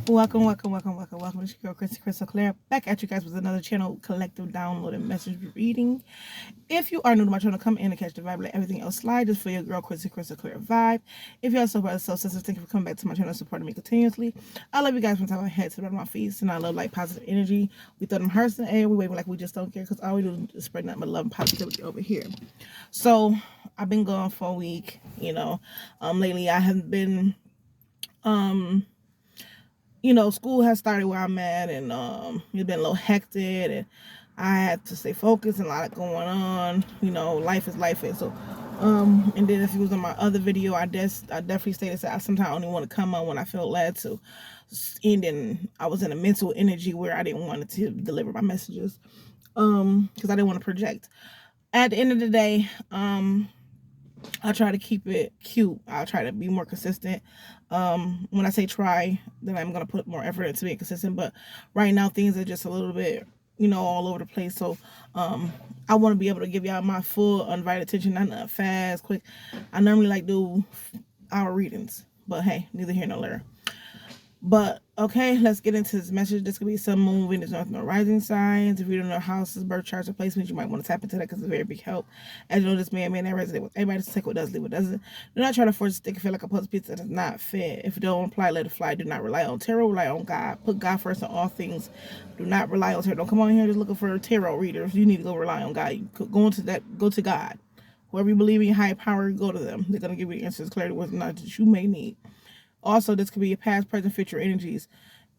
Welcome. It's your girl, Crystal Claire, back at you guys with another channel, collective download and message reading. If you are new to my channel, come in and catch the vibe, let everything else slide, just for your girl, Crystal Claire vibe. If you are so brother, so sisters, thank you for coming back to my channel and supporting me continuously. I love you guys from the top of my head to the bottom of my feet, and I love like positive energy. We throw them hearts in the air, we wave like we just don't care, because all we do is spread nothing but love and positivity over here. So, I've been gone for a week, lately I have been, school has started where I'm at, and it's been a little hectic, and I had to stay focused and a lot going on. Life is life. And so, and then if you was on my other video, I definitely stated that I sometimes only want to come on when I feel led to. And then I was in a mental energy where I didn't want to deliver my messages, because I didn't want to project. At the end of the day, I'll try to keep it cute. I'll try to be more consistent. When I say try, then I'm going to put more effort into being consistent. But right now, things are just a little bit, all over the place. So I want to be able to give y'all my full undivided attention, not fast, quick. I normally like do hour readings. But hey, neither here nor there. But okay, let's get into this message. This could be some moon, Venus, North, Node, rising signs. If you don't know houses, birth charts, or placements, you might want to tap into that because it's a very big help. As you know, this may not resonate with everybody. So take what does, leave what doesn't. Do not try to force a stick and feel like a puzzle piece that does not fit. If you don't apply, let it fly. Do not rely on tarot. Rely on God. Put God first in all things. Do not rely on tarot. Don't come on here just looking for tarot readers. You need to go rely on God. Go to God. Whoever you believe in, your higher power, go to them. They're gonna give you the answers, clarity, what's not that you may need. Also, this could be your past, present, future energies.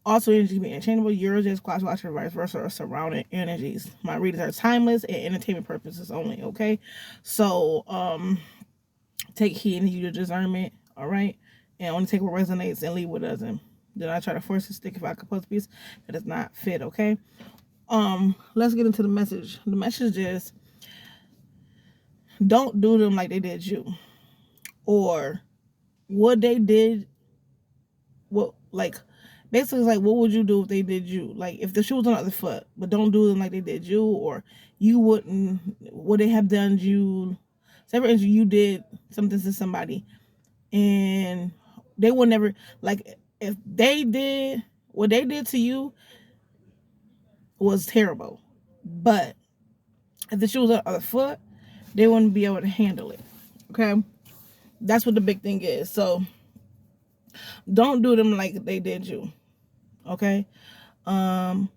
Also, energy can be interchangeable, Eurogents, clockwise, or vice versa, or surrounding energies. My readings are timeless and entertainment purposes only, okay? So, take heed and use your discernment, all right? And only take what resonates and leave what doesn't. Do not try to force a stick if I could post a piece that does not fit, okay? Let's get into the message. The message is, don't do them like they did you. Or what they did, basically it's like, what would you do if they did you? Like, if the shoe was on the other foot, but don't do them like they did you, or you wouldn't, would they have done you? Say for instance, you did something to somebody, and they would never, like, if they did what they did to you was terrible, but if the shoe was on the other foot, they wouldn't be able to handle it. Okay, that's what the big thing is. So don't do them like they did you. Okay, I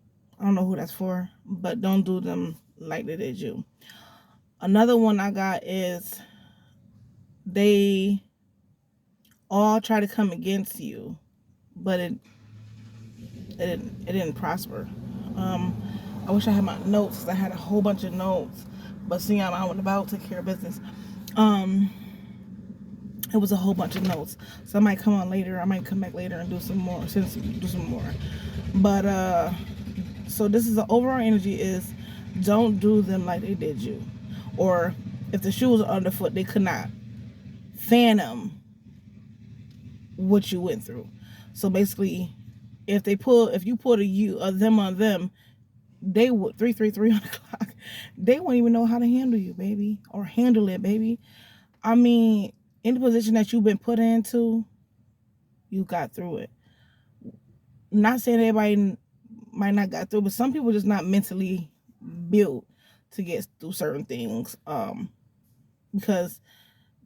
don't know who that's for, but don't do them like they did you. Another one I got is, they all try to come against you, but it didn't prosper. I wish I had my notes, because I had a whole bunch of notes, but seeing I'm out and about, take care of business. It was a whole bunch of notes, so I might come on later. I might come back later and do some more. But so this is the overall energy is, don't do them like they did you. Or if the shoe was underfoot, they could not fathom what you went through. So basically, if you put them on them, they would 333 on the clock. They won't even know how to handle you, baby, or handle it, baby. I mean, in the position that you've been put into, you got through it. Not saying everybody might not got through, but some people just not mentally built to get through certain things, because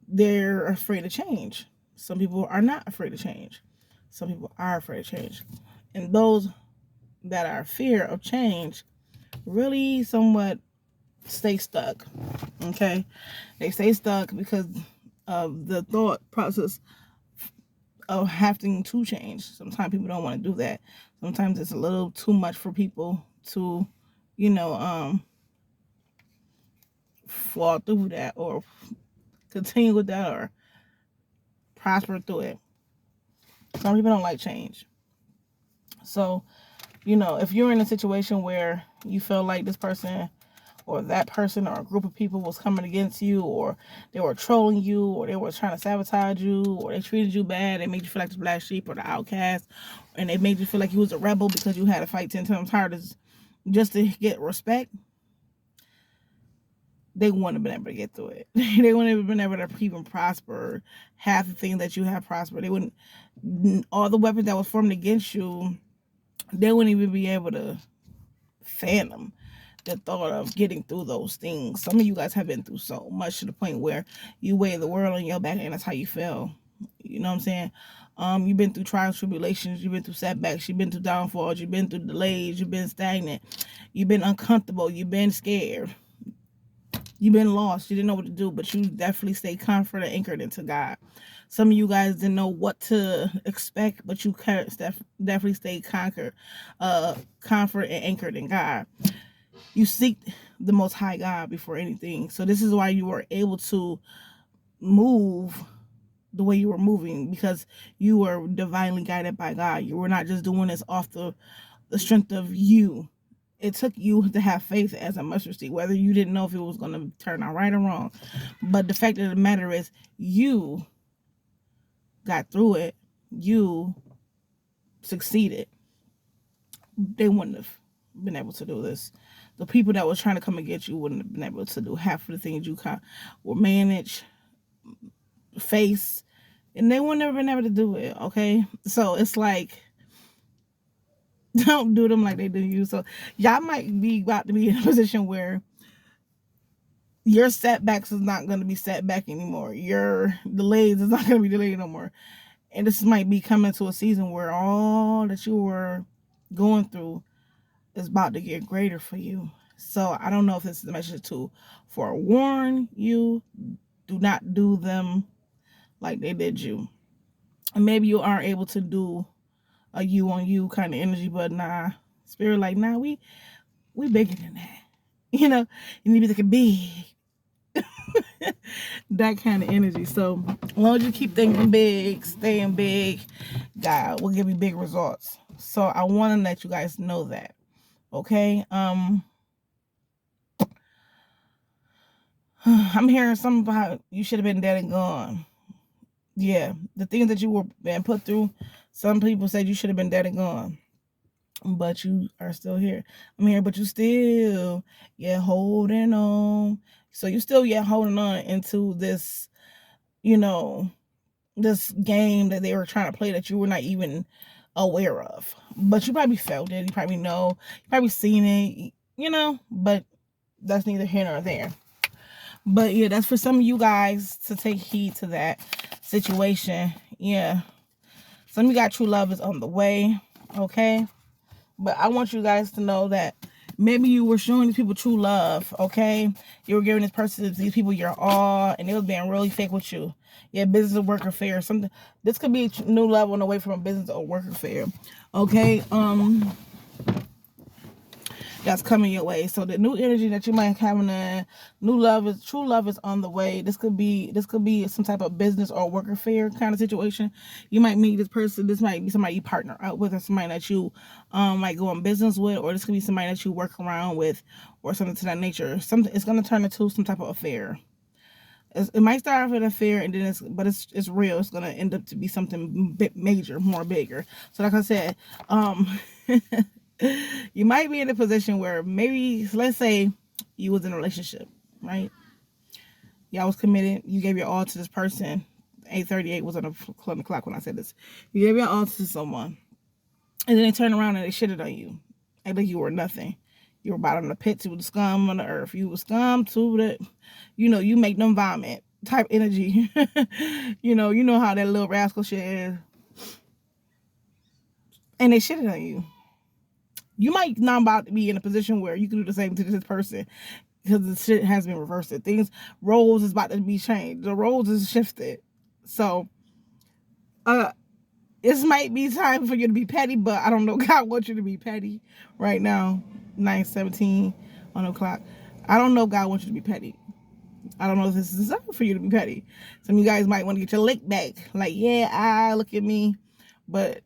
they're afraid of change. Some people are not afraid of change. Some people are afraid of change. And those that are fear of change really somewhat stay stuck. Okay? They stay stuck because of the thought process of having to change. Sometimes people don't want to do that. Sometimes it's a little too much for people to, fall through that, or continue with that, or prosper through it. Some people don't like change. So, if you're in a situation where you feel like this person or that person or a group of people was coming against you, or they were trolling you, or they were trying to sabotage you, or they treated you bad, they made you feel like the black sheep or the outcast, and they made you feel like you was a rebel because you had to fight 10 times harder just to get respect, they wouldn't have been able to get through it. They wouldn't have been able to even prosper half the things that you have prospered. They wouldn't, all the weapons that was formed against you, they wouldn't even be able to fathom the thought of getting through those things. Some of you guys have been through so much to the point where you weigh the world on your back and that's how you feel. You know what I'm saying? You've been through trials, tribulations, you've been through setbacks, you've been through downfalls, you've been through delays, you've been stagnant, you've been uncomfortable, you've been scared, you've been lost, you didn't know what to do, but you definitely stayed confident and anchored into God. Some of you guys didn't know what to expect, but you definitely stayed confident and anchored in God. You seek the Most High God before anything. So this is why you were able to move the way you were moving, because you were divinely guided by God. You were not just doing this off the strength of you. It took you to have faith as a mustard seed, whether you didn't know if it was going to turn out right or wrong. But the fact of the matter is, you got through it. You succeeded. They wouldn't have been able to do this. The people that was trying to come against you wouldn't have been able to do half of the things you will manage, face, and they wouldn't have been able to do it. Okay, so it's like, don't do them like they do you. So y'all might be about to be in a position where your setbacks is not going to be setback anymore. Your delays is not going to be delayed no more. And this might be coming to a season where all that you were going through is about to get greater for you. So I don't know if this is the message to forewarn you. Do not do them like they did you. And maybe you aren't able to do a you on you kind of energy, but nah, spirit like, nah, we bigger than that. You know, you need to be looking big. That kind of energy. So as long as you keep thinking big, staying big, God will give you big results. So I want to let you guys know that. Okay. I'm hearing something about you should have been dead and gone. Yeah, the things that you were being put through, some people said you should have been dead and gone, but you are still here. I'm here, but you still holding on. So you still holding on into this, this game that they were trying to play that you were not even aware of. But you probably felt it. You probably know. You probably seen it. But that's neither here nor there. But yeah, that's for some of you guys to take heed to that situation. Yeah. Some of you got true love is on the way. Okay. But I want you guys to know that maybe you were showing these people true love. Okay. You were giving these people your all, and they was being really fake with you. Yeah, business or work affair. Something. This could be a new level on the way from a business or work affair. Okay. That's coming your way. So the new energy that you might have in a true love is on the way. This could be some type of business or work affair kind of situation. You might meet this person. This might be somebody you partner up with, or somebody that you might go on business with, or this could be somebody that you work around with, or something to that nature. It's going to turn into some type of affair. It might start off with an affair, and then it's real. It's going to end up to be something major, more bigger. So like I said, you might be in a position where maybe, let's say you was in a relationship, right? Y'all was committed. You gave your all to this person. 8:38 was on the clock when I said this. You gave your all to someone, and then they turned around and they shitted on you. Act like you were nothing. You were bottom of the pit to the scum on the earth. You were scum to the, you make them vomit type energy. You know how that little rascal shit is. And they shitted on you. You might not about to be in a position where you can do the same to this person, because the shit has been reversed. Roles is about to be changed. The roles is shifted. So, this might be time for you to be petty, but I don't know. God wants you to be petty right now. 9:17 on the clock. I don't know. God wants you to be petty. I don't know if this is something for you to be petty. Some of you guys might want to get your lick back. Like, look at me. But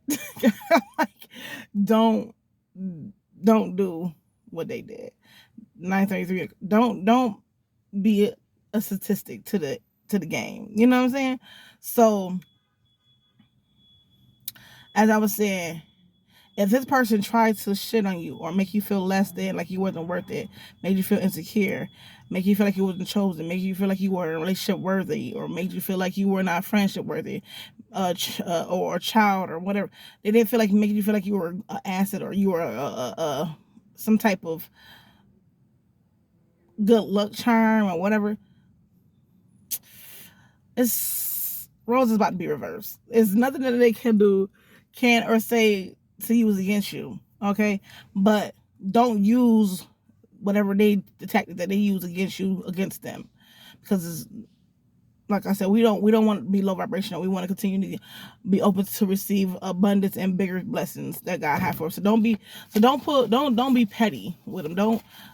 like, don't do what they did. 9:33. Don't be a statistic to the game. You know what I'm saying? So, as I was saying, If this person tried to shit on you or make you feel less than, like you wasn't worth it, made you feel insecure, make you feel like you wasn't chosen, make you feel like you weren't relationship worthy, or made you feel like you were not friendship worthy, or a child or whatever, they didn't feel like making you feel like you were an asset or you were some type of good luck charm or whatever. It's roles is about to be reversed. It's nothing that they can do, can or say to use against you. Okay, but don't use whatever the tactic that they use against you against them, because it's, like I said, we don't want to be low vibrational. We want to continue to be open to receive abundance and bigger blessings that God has for us. So don't be petty with them.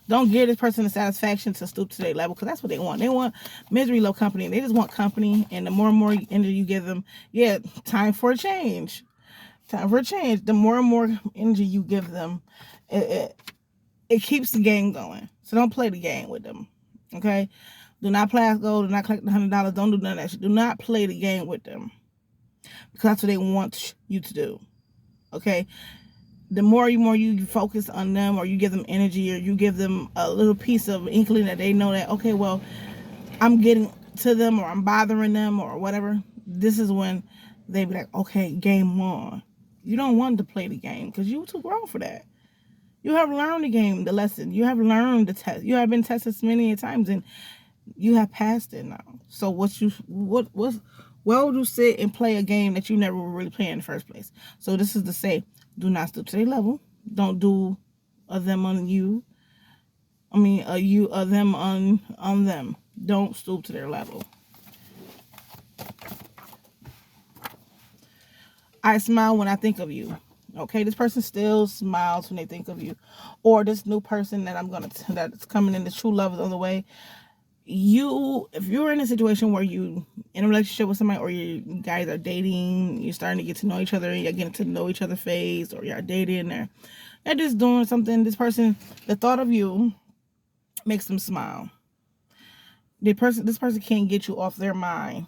Don't give this person the satisfaction to stoop to their level, because that's what they want. They want misery, low company. They just want company, and the more and more energy you give them, yeah, time for a change. Time for a change. The more and more energy you give them, it keeps the game going. So don't play the game with them. Okay? Do not play as gold. Do not collect the $100. Don't do none of that shit. Do not play the game with them, because that's what they want you to do. Okay? The more you focus on them, or you give them energy, or you give them a little piece of inkling that they know that, okay, well, I'm getting to them, or I'm bothering them, or whatever, this is when they be like, okay, game on. You don't want to play the game, because you're too grown for that. You have learned the game, the lesson. You have learned the test. You have been tested many times, and you have passed it now. So why would you sit and play a game that you never were really playing in the first place? So this is to say, do not stoop to their level. Don't do them on you. Them on them. Don't stoop to their level. I smile when I think of you. Okay, this person still smiles when they think of you. Or this new person that's coming in, the true love is on the way. If you're in a situation where you in a relationship with somebody, or you guys are dating, you're starting to get to know each other, and you're getting to know each other's face, or you're dating, or you're just doing something, this person, the thought of you makes them smile. This person can't get you off their mind.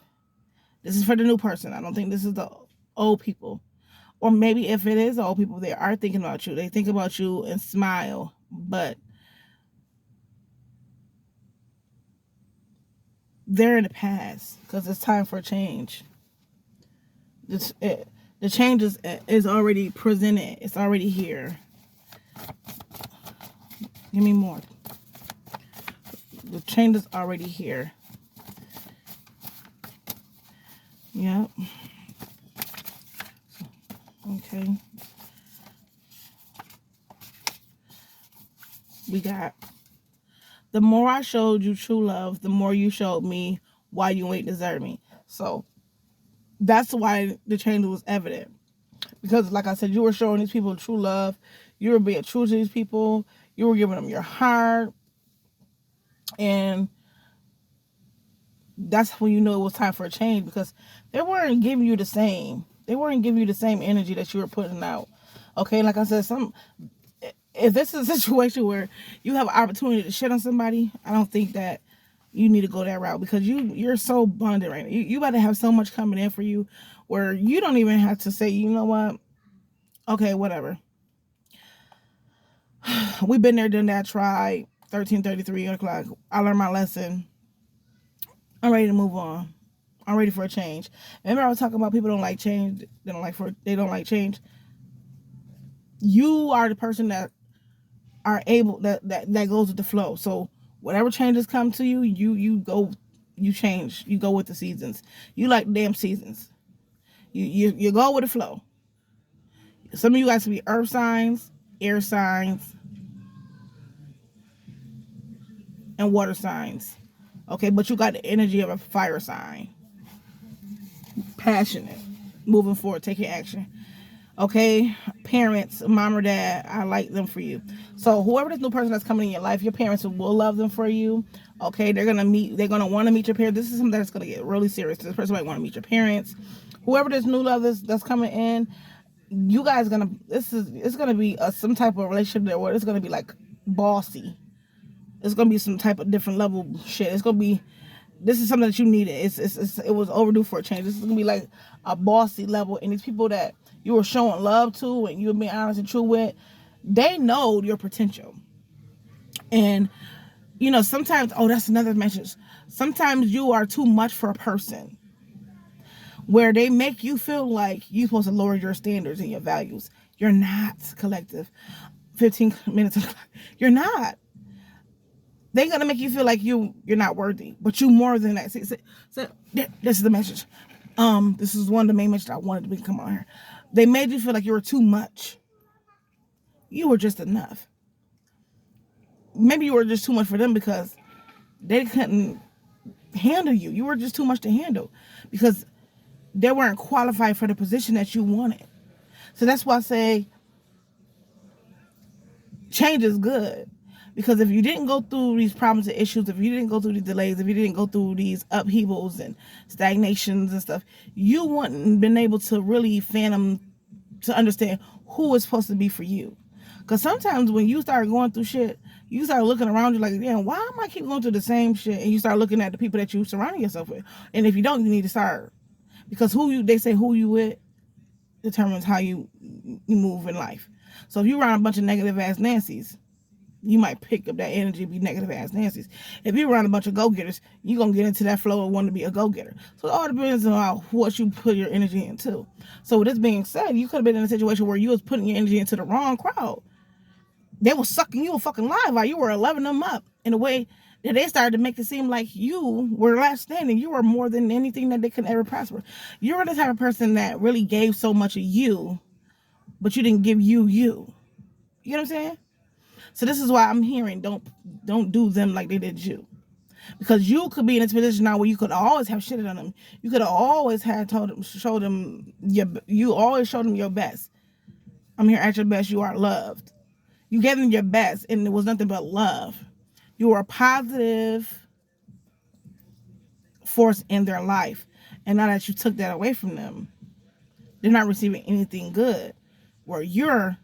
This is for the new person. I don't think this is the old people. Or maybe if it is old people, they are thinking about you. They think about you and smile, but they're in the past, because it's time for a change. The change is already presented. It's already here. Give me more. The change is already here. Yep. Okay. We got, the more I showed you true love, the more you showed me why you ain't deserve me. So that's why the change was evident. Because like I said, you were showing these people true love. You were being true to these people. You were giving them your heart. And that's when you knew it was time for a change, because they weren't giving you the same. They weren't giving you the same energy that you were putting out. Okay, like I said, if this is a situation where you have an opportunity to shit on somebody, I don't think that you need to go that route, because you're so bonded right now. You about to have so much coming in for you, where you don't even have to say, you know what, okay, whatever. We've been there, done that, tried. 13:33 o'clock. I learned my lesson. I'm ready to move on. I'm ready for a change. Remember I was talking about people don't like change. They don't like change. You are the person that are able that goes with the flow. So whatever changes come to you, you change. You go with the seasons. You like damn seasons. You go with the flow. Some of you guys can be earth signs, air signs, and water signs. Okay, but you got the energy of a fire sign. Passionate, moving forward, taking action. Okay, parents, mom or dad, I like them for you. So whoever this new person that's coming in your life, your parents will love them for you. Okay, they're gonna want to meet your parents. This is something that's gonna get really serious. This person might want to meet your parents. Whoever this new love that's coming in, you guys it's gonna be some type of relationship there where it's gonna be like bossy. It's gonna be some type of different level shit. It's gonna be, this is something that you needed. It was overdue for a change. This is gonna be like a bossy level, and these people that you were showing love to and you were being honest and true with, they know your potential. And sometimes, that's another message. Sometimes you are too much for a person, where they make you feel like you're supposed to lower your standards and your values. You're not, collective. 15 minutes. You're not. They're gonna make you feel like you're not worthy, but you more than that. So this is the message. This is one of the main messages I wanted to come on here. They made you feel like you were too much. You were just enough. Maybe you were just too much for them because they couldn't handle you. You were just too much to handle because they weren't qualified for the position that you wanted. So that's why I say change is good. Because if you didn't go through these problems and issues, if you didn't go through these delays, if you didn't go through these upheavals and stagnations and stuff, you wouldn't been able to really fathom, to understand who is supposed to be for you. Because sometimes when you start going through shit, you start looking around you like, damn, why am I keep going through the same shit? And you start looking at the people that you surrounding yourself with. And if you don't, you need to start. Because they say who you with determines how you move in life. So if you around a bunch of negative ass Nancy's, you might pick up that energy and be negative ass Nancy's. If you're around a bunch of go-getters, you're going to get into that flow of wanting to be a go-getter. So it all depends on what you put your energy into. So with this being said, you could have been in a situation where you was putting your energy into the wrong crowd. They were sucking you a fucking live out. You were loving them up in a way that they started to make it seem like you were last standing. You were more than anything that they could ever prosper. You were the type of person that really gave so much of you, but you didn't give you. You know what I'm saying? So this is why I'm hearing don't do them like they did you. Because you could be in this position now where you could always have shit on them. You could have always showed them you always showed them your best. I'm here at your best. You are loved. You gave them your best, and it was nothing but love. You were a positive force in their life, and now that you took that away from them, they're not receiving anything good. Where you're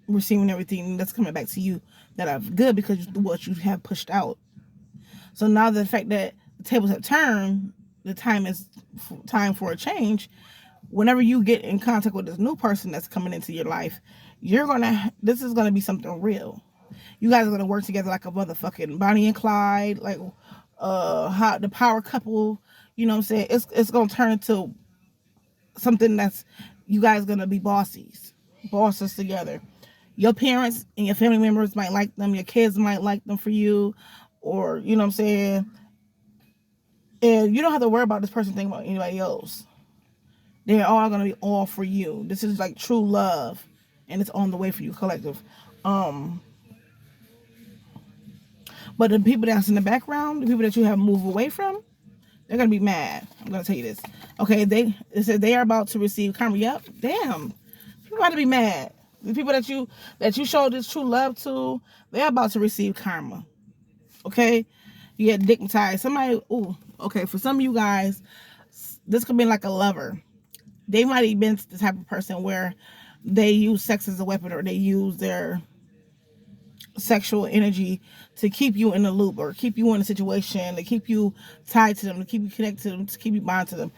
receiving everything that's coming back to you that are good because of what you have pushed out. So now the fact that the tables have turned, the time is time for a change. Whenever you get in contact with this new person that's coming into your life, this is gonna be something real. You guys are gonna work together like a motherfucking Bonnie and Clyde, like how the power couple. You know what I'm saying? It's gonna turn into something that's you guys gonna be bosses together. Your parents and your family members might like them. Your kids might like them for you. Or, you know what I'm saying? And you don't have to worry about this person thinking about anybody else. They're all going to be all for you. This is like true love. And it's on the way for you, collective. But the people that's in the background, the people that you have moved away from, they're going to be mad. I'm going to tell you this. Okay, it said they are about to receive karma. Yep. Damn. People about to be mad. The people that you showed this true love to, they're about to receive karma. Okay? You get dignitized. Okay, for some of you guys, this could be like a lover. They might have been the type of person where they use sex as a weapon, or they use their sexual energy to keep you in the loop, or keep you in a situation, to keep you tied to them, to keep you connected to them, to keep you bound to them.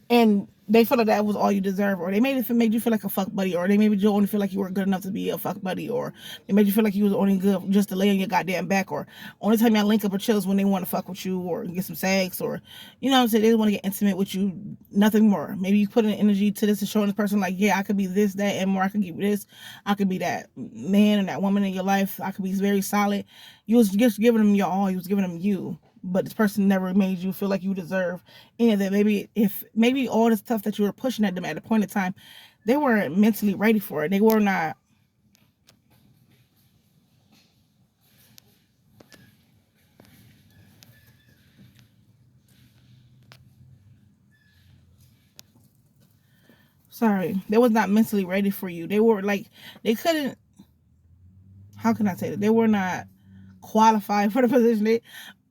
And they feel like that was all you deserve, or they made you feel like a fuck buddy, or they made you only feel like you were good enough to be a fuck buddy, or they made you feel like you was only good just to lay on your goddamn back, or only time y'all link up or chills when they want to fuck with you or get some sex, or you know what I'm saying, they want to get intimate with you, nothing more. Maybe you put an energy to this and showing this person like, yeah, I could be this, that, and more. I could give you this. I could be that man and that woman in your life. I could be very solid. You was just giving them your all. You was giving them you. But this person never made you feel like you deserve any of that. Maybe all the stuff that you were pushing at them at a point in time, they weren't mentally ready for it. They were not. Sorry, they was not mentally ready for you. They were like, they couldn't. How can I say that? They were not qualified for the position.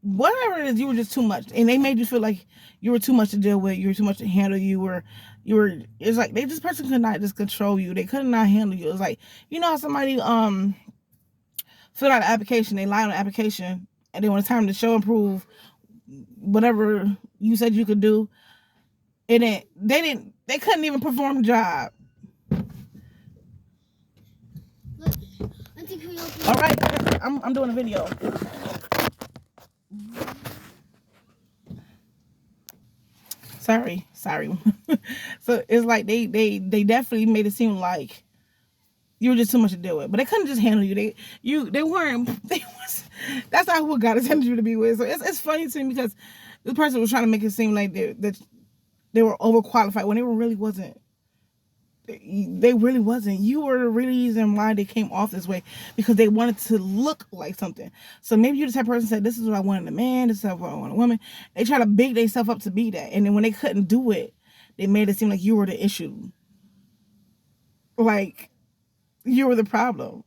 Whatever it is, you were just too much, and they made you feel like you were too much to deal with. You were too much to handle. You were. It's like this person could not just control you. They could not handle you. It's like, you know how somebody fill out an application, they lie on the application, and then when it's time to show and prove whatever you said you could do, they couldn't even perform the job. All right, I'm doing a video. Sorry. So it's like they definitely made it seem like you were just too much to deal with, but they couldn't just handle you. They weren't. That's not who God intended you to be with. So it's funny to me because this person was trying to make it seem like they were overqualified when they really wasn't. They really wasn't. You were the reason why they came off this way, because they wanted to look like something. So maybe you're the type of person that said, this is what I want in a man, this is what I want in a woman. They try to big themselves up to be that. And then when they couldn't do it, they made it seem like you were the issue. Like you were the problem.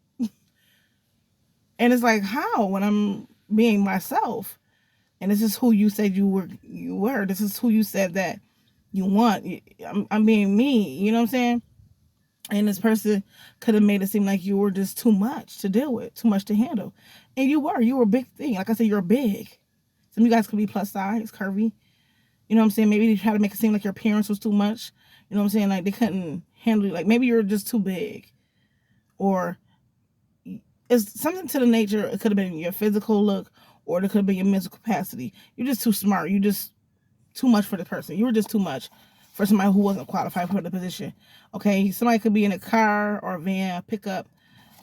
And it's like, how? When I'm being myself, and this is who you said you were. This is who you said that you want. I'm being me. You know what I'm saying? And this person could have made it seem like you were just too much to deal with, too much to handle. And you were a big thing. Like I said, you're big. Some of you guys could be plus size, curvy. You know what I'm saying? Maybe they try to make it seem like your appearance was too much. You know what I'm saying? Like they couldn't handle you. Like maybe you're just too big. Or it's something to the nature. It could have been your physical look, or it could have been your mental capacity. You're just too smart. You're just too much for the person. You were just too much for somebody who wasn't qualified for the position. Okay, somebody could be in a car or a van, a pickup,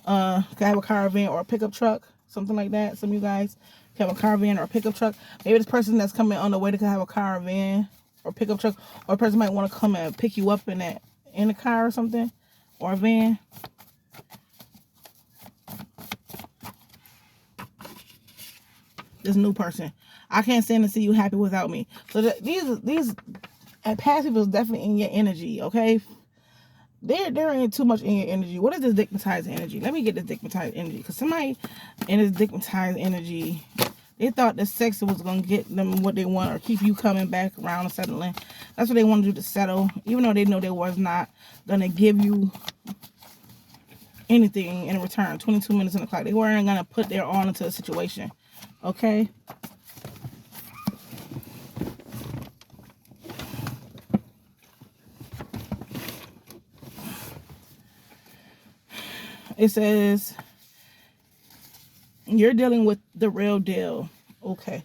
could have a car, or van, or a pickup truck, something like that. Some of you guys could have a car, van, or a pickup truck. Maybe this person that's coming on the way, they could have a car, or van, or pickup truck, or a person might want to come and pick you up in a car or something, or a van. This new person, I can't stand to see you happy without me. So these past people is definitely in your energy, okay? They're in too much in your energy. What is this digmatized energy? Let me get this digmatized energy, because somebody in this digmatized energy, they thought that sex was gonna get them what they want, or keep you coming back around and settling. That's what they want to do, to settle, even though they know they was not gonna give you anything in return. 22 minutes on the clock. They weren't gonna put their all into a situation. Okay. It says you're dealing with the real deal. Okay.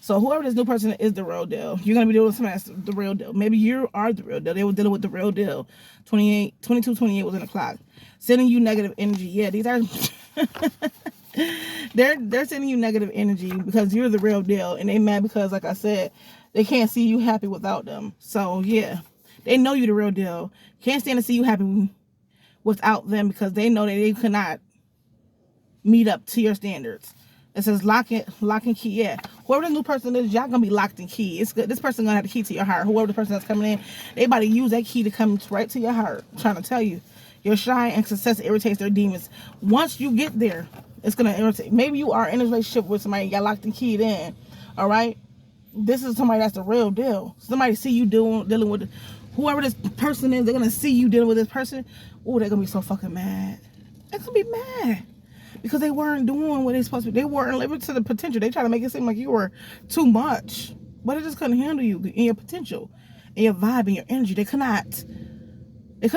So whoever this new person is the real deal. You're going to be dealing with somebody that's the real deal. Maybe you are the real deal. They were dealing with the real deal. 22:28 was in the clock. Sending you negative energy. Yeah, these are... they're sending you negative energy because you're the real deal. And they mad because, like I said, they can't see you happy without them. So, yeah. They know you're the real deal. Can't stand to see you happy without them, because they know that they cannot meet up to your standards. It says lock and key. Yeah. Whoever the new person is, y'all gonna be locked and key. It's good. This person gonna have the key to your heart. Whoever the person that's coming in, they about to use that key to come right to your heart. I'm trying to tell you. Your shine and success irritates their demons. Once you get there, it's gonna irritate. Maybe you are in a relationship with somebody, you got locked and keyed in. All right. This is somebody that's the real deal. Somebody see you dealing with whoever this person is. They're gonna see you dealing with this person. Oh, they're gonna be so fucking mad. They're gonna be mad because they weren't doing what they supposed to be. They weren't living to the potential. They try to make it seem like you were too much, but it just couldn't handle you in your potential, in your vibe, in your energy. They couldn't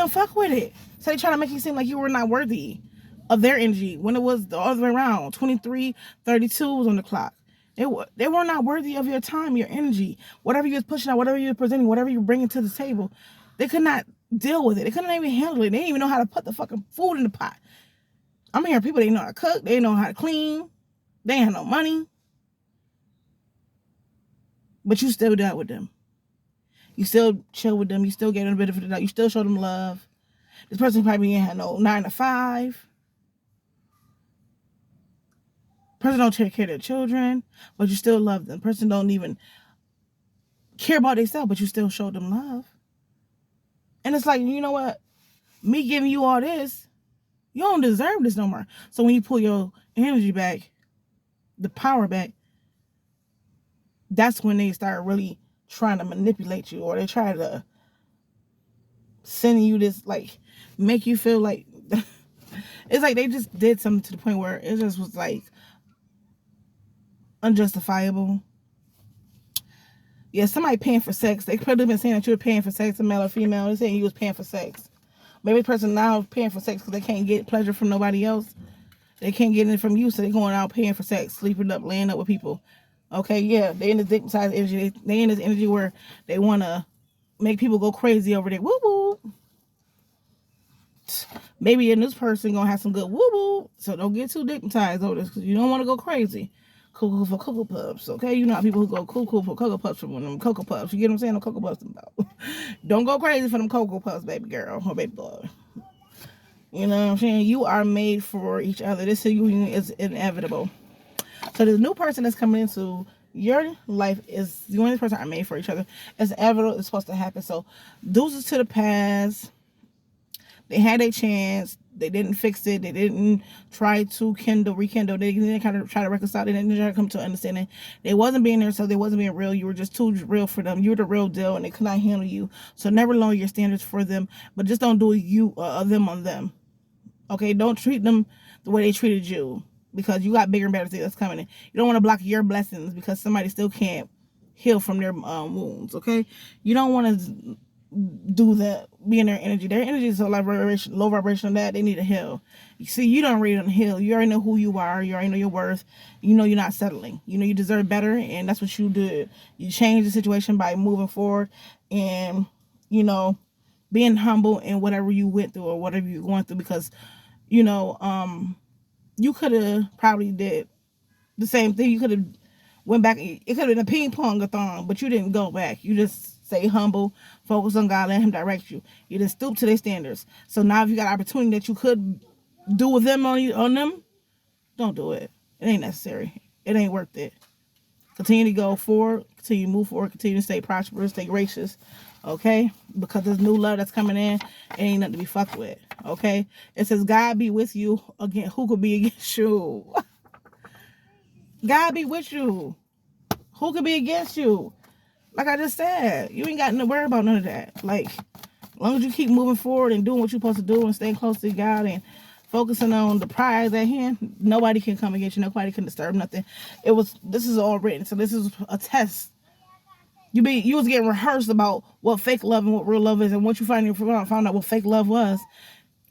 fuck with it. So they try to make it seem like you were not worthy of their energy when it was the other way around. 23:32 was on the clock. They were not worthy of your time, your energy, whatever you're pushing out, whatever you're presenting, whatever you're bringing to the table. They could not deal with it. They couldn't even handle it. They didn't even know how to put the fucking food in the pot. I'm hearing people, they know how to cook, they know how to clean, they ain't have no money, but you still dealt with them. You still chill with them. You still gave them a bit of the doubt. You still show them love. This person probably ain't had no 9 to 5. Person don't take care of their children, but you still love them. Person don't even care about themselves, but you still show them love. And it's like, you know what? Me giving you all this, you don't deserve this no more. So when you pull your energy back, the power back, that's when they start really trying to manipulate you, or they try to send you this, like, make you feel like it's like they just did something to the point where it just was like unjustifiable. Yeah, somebody paying for sex. They could have been saying that you were paying for sex, a male or female. They're saying you was paying for sex. Maybe the person now paying for sex because they can't get pleasure from nobody else. They can't get it from you, so they're going out paying for sex, sleeping up, laying up with people. Okay, yeah, they in this dick-sized energy. They in this energy where they want to make people go crazy over there. Woo woo. Maybe in this person gonna have some good woo woo, so don't get too dignitized over this because you don't want to go crazy. Cuckoo for Cocoa Puffs, okay? You know how people who go cuckoo for Cocoa Puffs from them Cocoa Puffs. You get what I'm saying? The Cocoa Puffs about. Don't go crazy for them Cocoa Puffs, baby girl or baby boy. You know what I'm saying? You are made for each other. This union is inevitable. So this new person that's coming into your life is the only person are made for each other. It's inevitable. It's supposed to happen. So deuces to the past. They had a chance. They didn't fix it. They didn't try to rekindle. They didn't kind of try to reconcile. They didn't try to come to understanding. They wasn't being there, so they wasn't being real. You were just too real for them. You were the real deal, and they could not handle you. So never lower your standards for them, but just don't do them on them. Okay, don't treat them the way they treated you because you got bigger and better things that's coming in. You don't want to block your blessings because somebody still can't heal from their wounds. Okay, you don't want to do that, be in their energy. Their energy is so low vibration that they need to heal. You see, you don't really heal. You already know who you are. You already know your worth. You know you're not settling. You know you deserve better, and that's what you did. You changed the situation by moving forward and, you know, being humble in whatever you went through or whatever you're going through because, you know, you could have probably did the same thing. You could have went back. It could have been a ping pong-a-thon, but you didn't go back. You just stay humble, focus on God, let Him direct you. You didn't stoop to their standards. So now if you got an opportunity that you could do with them on them, don't do it. It ain't necessary. It ain't worth it. Continue to go forward, continue to move forward, continue to stay prosperous, stay gracious, okay? Because there's new love that's coming in, it ain't nothing to be fucked with, okay? It says, God be with you. Again, who could be against you? God be with you. Who could be against you? Like I just said, you ain't got to worry about none of that. Like, as long as you keep moving forward and doing what you're supposed to do and staying close to God and focusing on the prize at hand, nobody can come against you. Nobody can disturb nothing. This is all written. So this is a test. You was getting rehearsed about what fake love and what real love is. And once you found out what fake love was,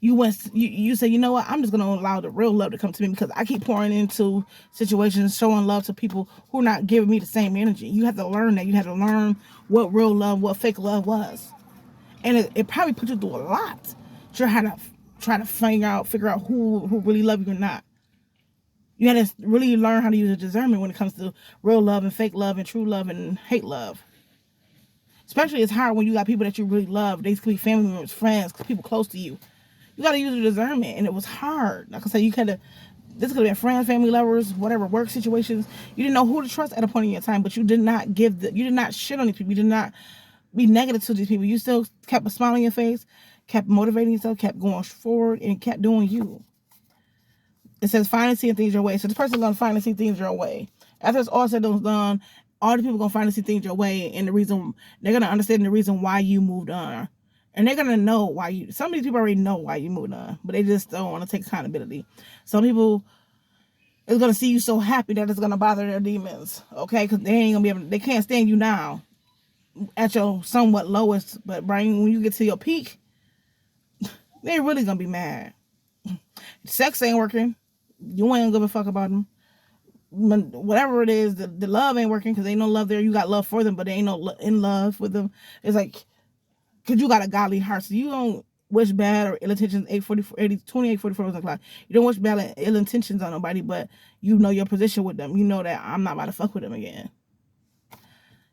you say, you know what, I'm just going to allow the real love to come to me because I keep pouring into situations, showing love to people who are not giving me the same energy. You have to learn that. You have to learn what real love, what fake love was. And it probably put you through a lot. Sure, how to try to figure out who really love you or not. You had to really learn how to use a discernment when it comes to real love and fake love and true love and hate love. Especially it's hard when you got people that you really love. They could be family members, friends, people close to you. You got to use the discernment, and it was hard. Like I said, this could have been friends, family, lovers, whatever, work situations. You didn't know who to trust at a point in your time, but you did not you did not shit on these people. You did not be negative to these people. You still kept a smile on your face, kept motivating yourself, kept going forward, and kept doing you. It says, finally seeing things your way. So this person's going to finally see things your way. After it's all said and done, all the people going to finally see things your way, and they're going to understand the reason why you moved on. And they're going to know why some of these people already know why you moved on, but they just don't want to take accountability. Some people is going to see you so happy that it's going to bother their demons, okay? Because they ain't going to be able, they can't stand you now at your somewhat lowest, but Brian, when you get to your peak, they're really going to be mad. Sex ain't working. You ain't give a fuck about them. Whatever it is, the love ain't working because ain't no love there. You got love for them, but they ain't no in love with them. It's like, because you got a godly heart, so you don't wish bad or ill intentions. 28:44 was o'clock. You don't wish bad or ill intentions on nobody, but you know your position with them. You know that I'm not about to fuck with them again.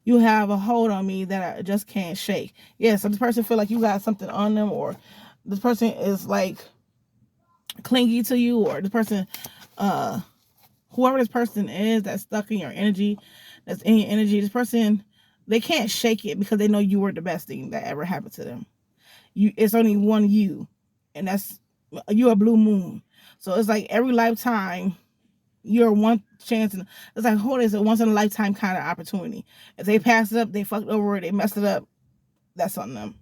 You have a hold on me that I just can't shake. Yeah, so this person feel like you got something on them, or this person is like clingy to you, or this person, whoever this person is that's stuck in your energy, that's in your energy, this person, they can't shake it because they know you were the best thing that ever happened to them. It's only one you, and you're a blue moon. So it's like every lifetime, you're one chance. It's like, it's a once in a lifetime kind of opportunity. If they pass it up, they fucked over it, they messed it up, that's on them.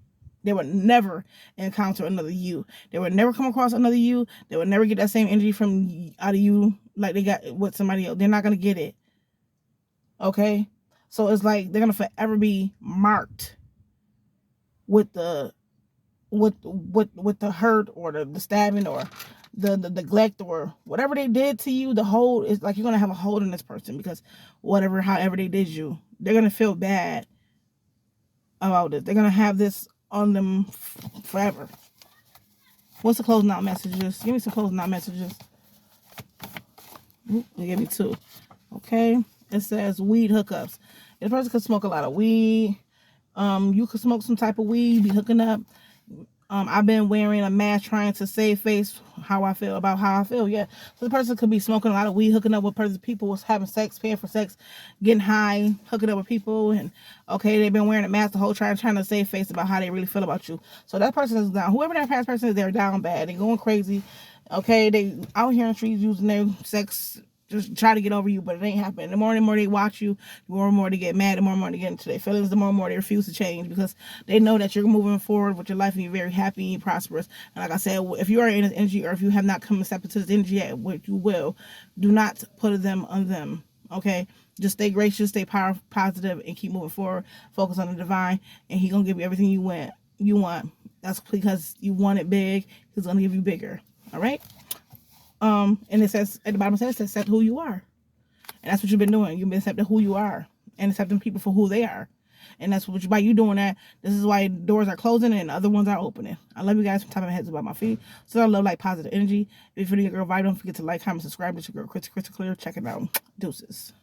They would never encounter another you. They would never come across another you. They would never get that same energy out of you like they got with somebody else. They're not going to get it. Okay? So it's like they're going to forever be marked with the with the hurt or the stabbing or the neglect or whatever they did to you. The hold is like you're gonna have a hold on this person because however they did you, they're gonna feel bad about it. They're gonna have this on them forever. What's the closing out messages? Give me some closing out messages. They gave me 2. Okay. It says weed hookups. This person could smoke a lot of weed. You could smoke some type of weed, be hooking up. I've been wearing a mask trying to save face how I feel. Yeah. So the person could be smoking a lot of weed, hooking up with people, was having sex, paying for sex, getting high, hooking up with people, and okay, they've been wearing a mask the whole time trying to save face about how they really feel about you. So that person is down. Whoever that past person is, they're down bad. They're going crazy. Okay, they out here in the streets using their sex just try to get over you, but it ain't happening. The more and more they watch you, the more and more they get mad, the more and more they get into their feelings, the more and more they refuse to change because they know that you're moving forward with your life and you're very happy and prosperous. And like I said, if you are in this energy or if you have not come accepted to this energy yet, which you will, do not put them on them. Okay? Just stay gracious, stay positive, and keep moving forward. Focus on the divine, and He's gonna give you everything you want. That's because you want it big. He's gonna give you bigger. All right? And it says at the bottom, it says accept who you are, and that's what you've been doing. You've been accepting who you are and accepting people for who they are, and that's what by you doing that. This is why doors are closing and other ones are opening. I love you guys from top of my head to my feet. So I love like positive energy. If you're feeling your girl vibe, don't forget to like, comment, subscribe. It's your girl Crystal Clear. Check it out. Deuces.